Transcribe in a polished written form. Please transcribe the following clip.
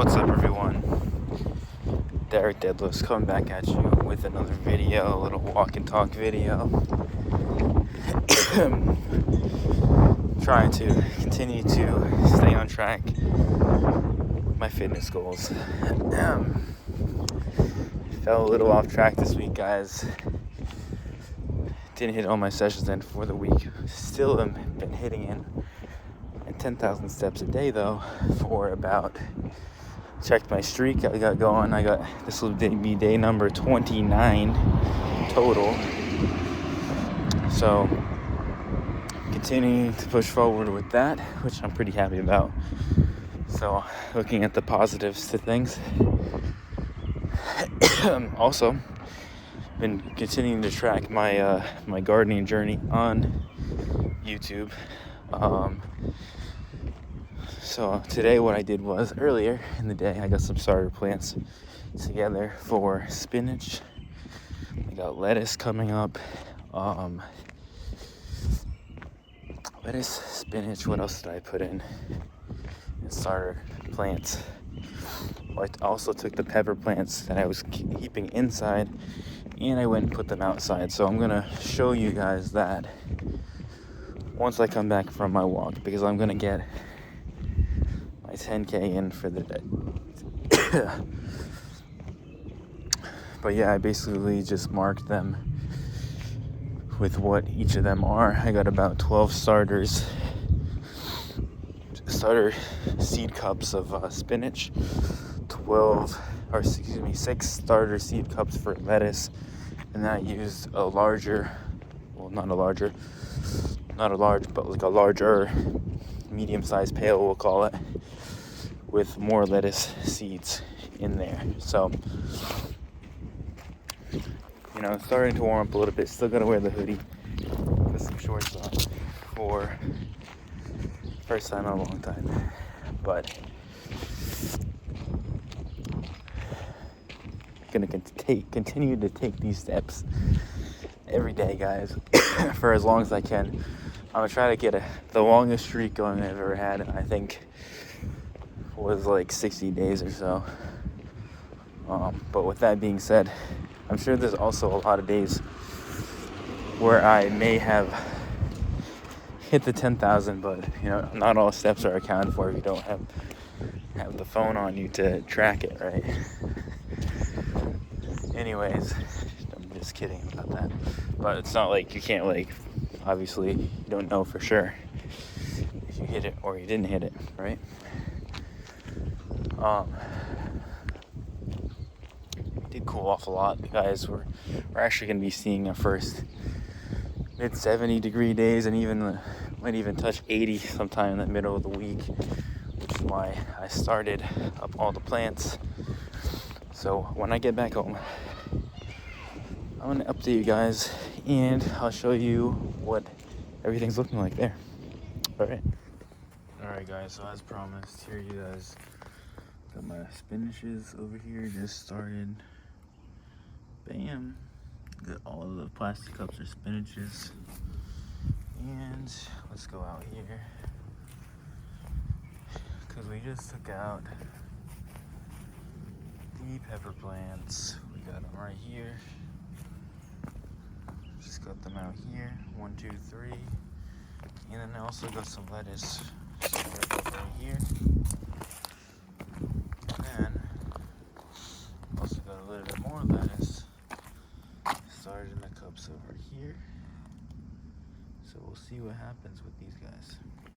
What's up, everyone? Derek Deadlifts coming back at you with another video, a little walk and talk video. Trying to continue to stay on track with my fitness goals. Fell a little off track this week, guys. Didn't hit all my sessions in for the week. Still have been hitting in 10,000 steps a day, though, for about, checked my streak I got going. This will be day number 29 total. So, continuing to push forward with that, which I'm pretty happy about. So, looking at the positives to things. Also, been continuing to track my my gardening journey on YouTube. So today what I did was, earlier in the day, I got some starter plants together for spinach. I got lettuce coming up. Lettuce, spinach, what else did I put in? Starter plants. I also took the pepper plants that I was keeping inside and I went and put them outside. So I'm gonna show you guys that once I come back from my walk, because I'm gonna get my 10K in for the day. But yeah, I basically just marked them with what each of them are. I got about 12 starter seed cups of spinach, 6 starter seed cups for lettuce, and then I used a larger, not a large, but like a larger medium-sized pail, we'll call it, with more lettuce seeds in there. So, it's starting to warm up a little bit. Still gotta wear the hoodie, put some shorts on for first time in a long time. But gonna continue to take these steps every day, guys, for as long as I can. I'm gonna try to get the longest streak going I've ever had, and I think was like 60 days or so. But with that being said, I'm sure there's also a lot of days where I may have hit the 10,000, but not all steps are accounted for if you don't have the phone on you to track it, right? Anyways, I'm just kidding about that. But it's not like you can't, obviously, you don't know for sure if you hit it or you didn't hit it, right? It did cool off a lot, guys. We're actually going to be seeing our first mid 70 degree days, and might even touch 80 sometime in the middle of the week, which is why I started up all the plants. So when I get back home, I'm going to update you guys, and I'll show you what everything's looking like there. Alright guys, so as promised, here you guys got my spinaches over here, just started. Bam. Got all of the plastic cups are spinaches. And let's go out here, because we just took out the pepper plants. We got them right here. Just got them out here. 1, 2, 3. And then I also got some lettuce right here. And also got a little bit more lettuce started in the cups over here. So we'll see what happens with these guys.